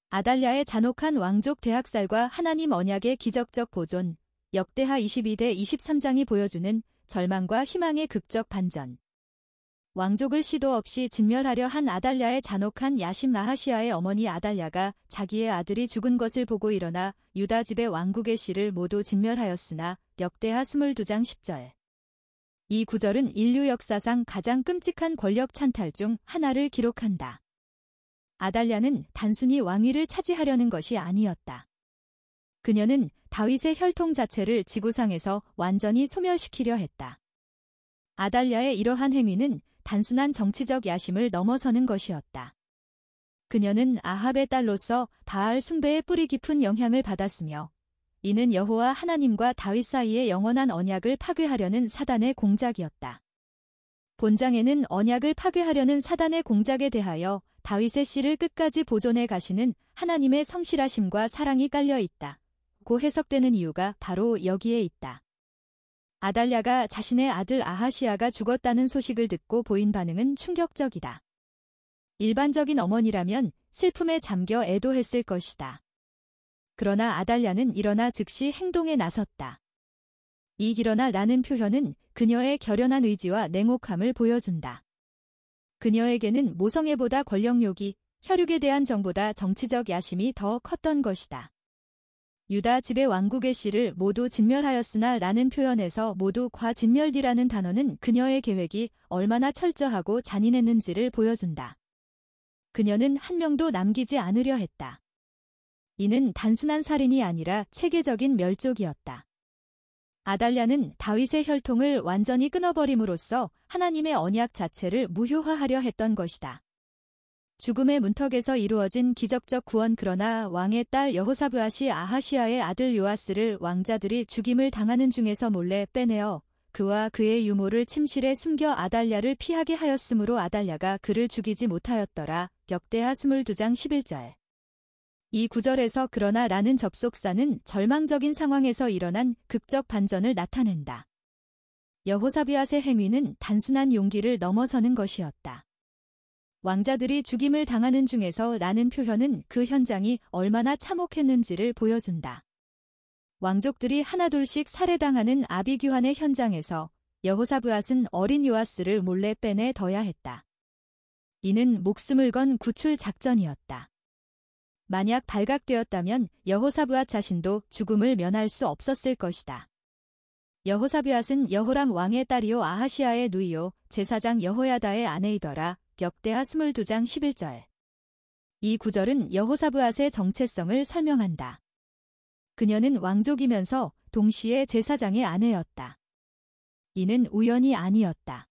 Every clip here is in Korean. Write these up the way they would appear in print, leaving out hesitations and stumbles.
아달랴의 잔혹한 왕족 대학살과 하나님 언약의 기적적 보존, 역대하 22대 23장이 보여주는 절망과 희망의 극적 반전. 왕족을 시도 없이 진멸하려 한 아달랴의 잔혹한 야심. 아하시아의 어머니 아달랴가 자기의 아들이 죽은 것을 보고 일어나 유다 집의 왕국의 씨를 모두 진멸하였으나 역대하 22장 10절. 이 구절은 인류 역사상 가장 끔찍한 권력 찬탈 중 하나를 기록한다. 아달랴는 단순히 왕위를 차지하려는 것이 아니었다. 그녀는 다윗의 혈통 자체를 지구상에서 완전히 소멸시키려 했다. 아달랴의 이러한 행위는 단순한 정치적 야심을 넘어서는 것이었다. 그녀는 아합의 딸로서 바알 숭배의 뿌리 깊은 영향을 받았으며 이는 여호와 하나님과 다윗 사이의 영원한 언약을 파괴하려는 사단의 공작이었다. 본장에는 언약을 파괴하려는 사단의 공작에 대하여 다윗의 씨를 끝까지 보존해 가시는 하나님의 성실하심과 사랑이 깔려 있다. 고 해석되는 이유가 바로 여기에 있다. 아달랴가 자신의 아들 아하시아가 죽었다는 소식을 듣고 보인 반응은 충격적이다. 일반적인 어머니라면 슬픔에 잠겨 애도했을 것이다. 그러나 아달랴는 일어나 즉시 행동에 나섰다. 이 일어나라는 표현은 그녀의 결연한 의지와 냉혹함을 보여준다. 그녀에게는 모성애보다 권력욕이, 혈육에 대한 정보다 정치적 야심이 더 컸던 것이다. 유다 집의 왕국의 씨를 모두 진멸하였으나 라는 표현에서 모두 과진멸이라는 단어는 그녀의 계획이 얼마나 철저하고 잔인했는지를 보여준다. 그녀는 한 명도 남기지 않으려 했다. 이는 단순한 살인이 아니라 체계적인 멸족이었다. 아달랴는 다윗의 혈통을 완전히 끊어버림으로써 하나님의 언약 자체를 무효화하려 했던 것이다. 죽음의 문턱에서 이루어진 기적적 구원. 그러나 왕의 딸 여호사브앗이 아하시아의 아들 요아스를 왕자들이 죽임을 당하는 중에서 몰래 빼내어 그와 그의 유모를 침실에 숨겨 아달랴를 피하게 하였으므로 아달랴가 그를 죽이지 못하였더라. 역대하 22장 11절. 이 구절에서 그러나 라는 접속사는 절망적인 상황에서 일어난 극적 반전을 나타낸다. 여호사비앗의 행위는 단순한 용기를 넘어서는 것이었다. 왕자들이 죽임을 당하는 중에서 라는 표현은 그 현장이 얼마나 참혹했는지를 보여준다. 왕족들이 하나둘씩 살해당하는 아비규환의 현장에서 여호사브앗은 어린 요아스를 몰래 빼내 둬야 했다. 이는 목숨을 건 구출 작전이었다. 만약 발각되었다면 여호사브앗 자신도 죽음을 면할 수 없었을 것이다. 여호사브앗은 여호람 왕의 딸이요 아하시아의 누이요 제사장 여호야다의 아내이더라. 역대하 22장 11절. 이 구절은 여호사브앗의 정체성을 설명한다. 그녀는 왕족이면서 동시에 제사장의 아내였다. 이는 우연이 아니었다.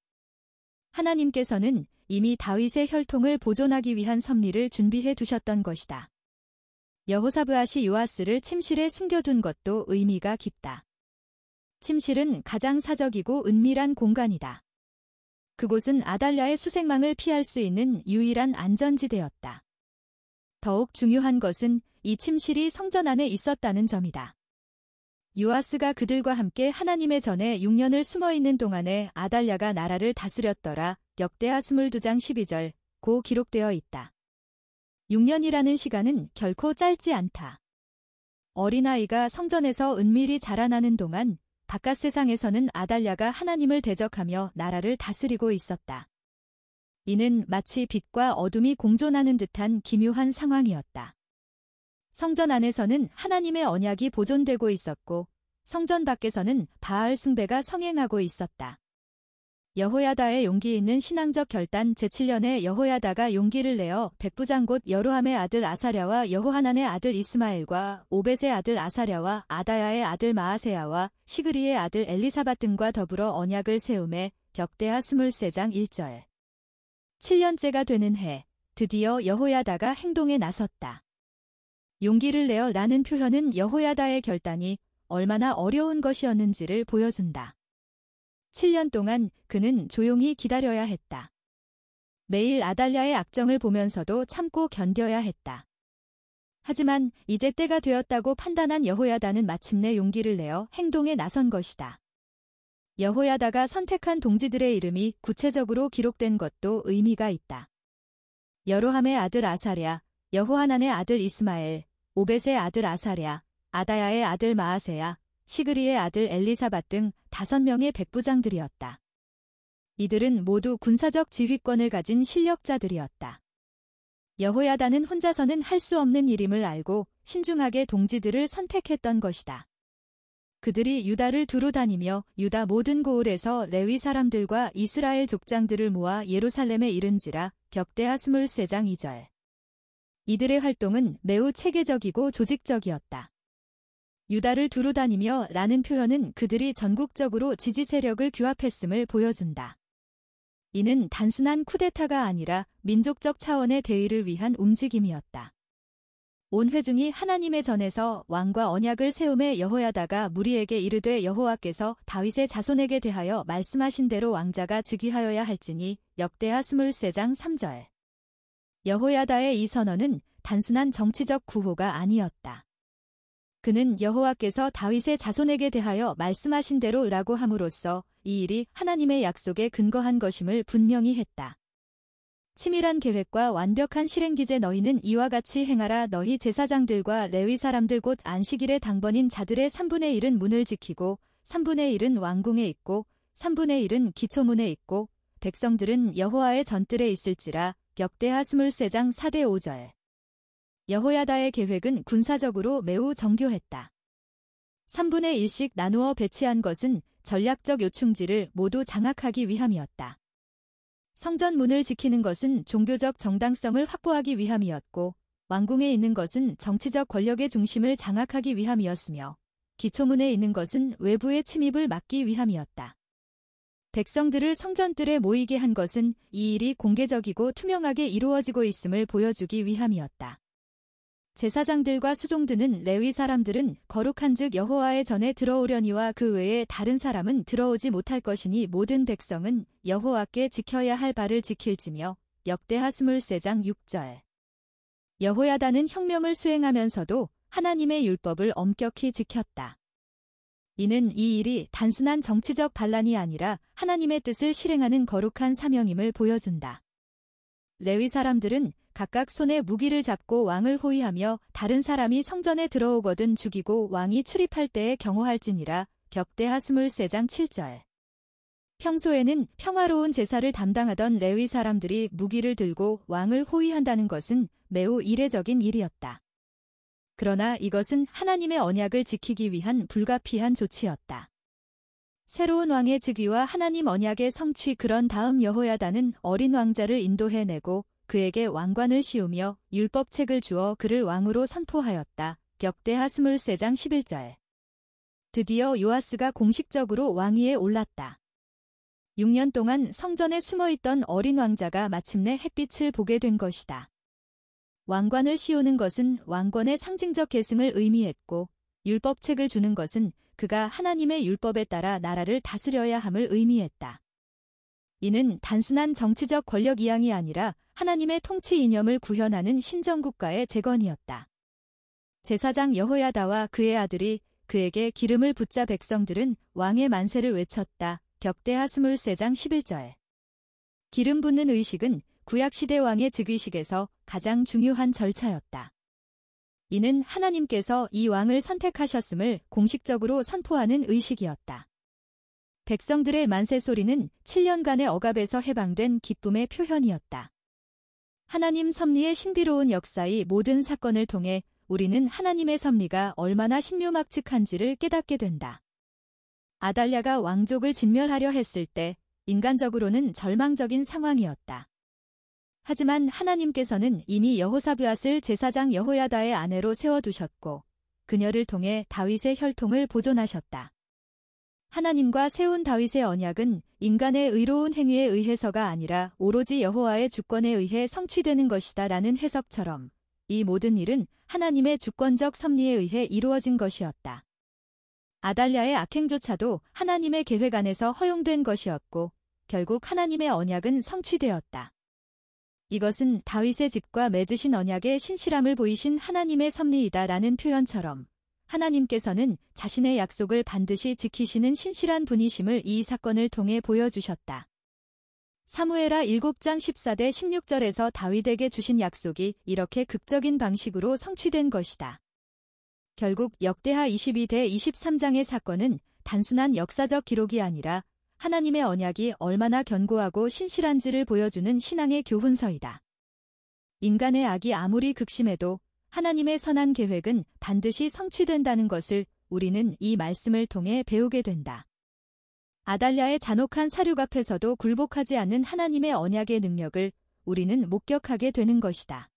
하나님께서는 이미 다윗의 혈통을 보존하기 위한 섭리를 준비해 두셨던 것이다. 여호사브앗이 요아스를 침실에 숨겨둔 것도 의미가 깊다. 침실은 가장 사적이고 은밀한 공간이다. 그곳은 아달랴의 수색망을 피할 수 있는 유일한 안전지대였다. 더욱 중요한 것은 이 침실이 성전 안에 있었다는 점이다. 요아스가 그들과 함께 하나님의 전에 6년을 숨어있는 동안에 아달랴가 나라를 다스렸더라. 역대하 22장 12절 고 기록되어 있다. 6년이라는 시간은 결코 짧지 않다. 어린아이가 성전에서 은밀히 자라나는 동안 바깥 세상에서는 아달랴가 하나님을 대적하며 나라를 다스리고 있었다. 이는 마치 빛과 어둠이 공존하는 듯한 기묘한 상황이었다. 성전 안에서는 하나님의 언약이 보존되고 있었고 성전 밖에서는 바알 숭배가 성행하고 있었다. 여호야다의 용기 있는 신앙적 결단. 제7년에 여호야다가 용기를 내어 백부장 곧 여로함의 아들 아사랴와 여호하난의 아들 이스마엘과 오벳의 아들 아사랴와 아다야의 아들 마아세야와 시그리의 아들 엘리사밧 등과 더불어 언약을 세우매. 역대하 23장 1절. 7년째가 되는 해, 드디어 여호야다가 행동에 나섰다. 용기를 내어 라는 표현은 여호야다의 결단이 얼마나 어려운 것이었는지를 보여준다. 7년 동안 그는 조용히 기다려야 했다. 매일 아달랴의 악정을 보면서도 참고 견뎌야 했다. 하지만 이제 때가 되었다고 판단한 여호야다는 마침내 용기를 내어 행동에 나선 것이다. 여호야다가 선택한 동지들의 이름이 구체적으로 기록된 것도 의미가 있다. 여로함의 아들 아사랴, 여호하난의 아들 이스마엘, 오벳의 아들 아사랴, 아다야의 아들 마아세야, 시그리의 아들 엘리사밧 등 5명의 백부장들이었다. 이들은 모두 군사적 지휘권을 가진 실력자들이었다. 여호야다는 혼자서는 할 수 없는 일임을 알고 신중하게 동지들을 선택했던 것이다. 그들이 유다를 두루 다니며 유다 모든 고을에서 레위 사람들과 이스라엘 족장들을 모아 예루살렘에 이른지라. 격대하 23장 2절. 이들의 활동은 매우 체계적이고 조직적이었다. 유다를 두루 다니며 라는 표현은 그들이 전국적으로 지지 세력을 규합했음을 보여준다. 이는 단순한 쿠데타가 아니라 민족적 차원의 대의를 위한 움직임이었다. 온 회중이 하나님의 전에서 왕과 언약을 세움에 여호야다가 무리에게 이르되 여호와께서 다윗의 자손에게 대하여 말씀하신 대로 왕자가 즉위하여야 할지니. 역대하 23장 3절. 여호야다의 이 선언은 단순한 정치적 구호가 아니었다. 그는 여호와께서 다윗의 자손에게 대하여 말씀하신 대로라고 함으로써 이 일이 하나님의 약속에 근거한 것임을 분명히 했다. 치밀한 계획과 완벽한 실행기제 너희는 이와 같이 행하라. 너희 제사장들과 레위 사람들 곧 안식일의 당번인 자들의 3분의 1은 문을 지키고 3분의 1은 왕궁에 있고 3분의 1은 기초문에 있고 백성들은 여호와의 전뜰에 있을지라. 역대하 23장 4대 5절. 여호야다의 계획은 군사적으로 매우 정교했다. 3분의 1씩 나누어 배치한 것은 전략적 요충지를 모두 장악하기 위함이었다. 성전 문을 지키는 것은 종교적 정당성을 확보하기 위함이었고, 왕궁에 있는 것은 정치적 권력의 중심을 장악하기 위함이었으며, 기초문에 있는 것은 외부의 침입을 막기 위함이었다. 백성들을 성전뜰에 모이게 한 것은 이 일이 공개적이고 투명하게 이루어지고 있음을 보여주기 위함이었다. 제사장들과 수종드는 레위 사람들은 거룩한즉 여호와의 전에 들어오려니와 그 외에 다른 사람은 들어오지 못할 것이니 모든 백성은 여호와께 지켜야 할 바를 지킬지며. 역대하 23장 6절. 여호야다는 혁명을 수행하면서도 하나님의 율법을 엄격히 지켰다. 이는 이 일이 단순한 정치적 반란이 아니라 하나님의 뜻을 실행하는 거룩한 사명임을 보여준다. 레위 사람들은 각각 손에 무기를 잡고 왕을 호위하며 다른 사람이 성전에 들어오거든 죽이고 왕이 출입할 때에 경호할지니라. 격대하 23장 7절. 평소에는 평화로운 제사를 담당하던 레위 사람들이 무기를 들고 왕을 호위한다는 것은 매우 이례적인 일이었다. 그러나 이것은 하나님의 언약을 지키기 위한 불가피한 조치였다. 새로운 왕의 즉위와 하나님 언약의 성취 그런 다음 여호야다는 어린 왕자를 인도해내고 그에게 왕관을 씌우며 율법책을 주어 그를 왕으로 선포하였다. 역대하 23장 11절. 드디어 요아스가 공식적으로 왕위에 올랐다. 6년 동안 성전에 숨어있던 어린 왕자가 마침내 햇빛을 보게 된 것이다. 왕관을 씌우는 것은 왕권의 상징적 계승을 의미했고, 율법책을 주는 것은 그가 하나님의 율법에 따라 나라를 다스려야 함을 의미했다. 이는 단순한 정치적 권력 이양이 아니라 하나님의 통치 이념을 구현하는 신정국가의 재건이었다. 제사장 여호야다와 그의 아들이 그에게 기름을 붓자 백성들은 왕의 만세를 외쳤다. 격대하 23장 11절. 기름 붓는 의식은 구약시대 왕의 즉위식에서 가장 중요한 절차였다. 이는 하나님께서 이 왕을 선택하셨음을 공식적으로 선포하는 의식이었다. 백성들의 만세 소리는 7년간의 억압에서 해방된 기쁨의 표현이었다. 하나님 섭리의 신비로운 역사의 모든 사건을 통해 우리는 하나님의 섭리가 얼마나 신묘막측한지를 깨닫게 된다. 아달랴가 왕족을 진멸하려 했을 때 인간적으로는 절망적인 상황이었다. 하지만 하나님께서는 이미 여호사브앗을 제사장 여호야다의 아내로 세워두셨고 그녀를 통해 다윗의 혈통을 보존하셨다. 하나님과 세운 다윗의 언약은 인간의 의로운 행위에 의해서가 아니라 오로지 여호와의 주권에 의해 성취되는 것이다 라는 해석처럼 이 모든 일은 하나님의 주권적 섭리에 의해 이루어진 것이었다. 아달랴의 악행조차도 하나님의 계획 안에서 허용된 것이었고 결국 하나님의 언약은 성취되었다. 이것은 다윗의 집과 맺으신 언약의 신실함을 보이신 하나님의 섭리이다 라는 표현처럼 하나님께서는 자신의 약속을 반드시 지키시는 신실한 분이심을 이 사건을 통해 보여주셨다. 사무엘하 7장 14대 16절에서 다윗에게 주신 약속이 이렇게 극적인 방식으로 성취된 것이다. 결국 역대하 22대 23장의 사건은 단순한 역사적 기록이 아니라 하나님의 언약이 얼마나 견고하고 신실한지를 보여주는 신앙의 교훈서이다. 인간의 악이 아무리 극심해도 하나님의 선한 계획은 반드시 성취된다는 것을 우리는 이 말씀을 통해 배우게 된다. 아달랴의 잔혹한 사륙 앞에서도 굴복하지 않는 하나님의 언약의 능력을 우리는 목격하게 되는 것이다.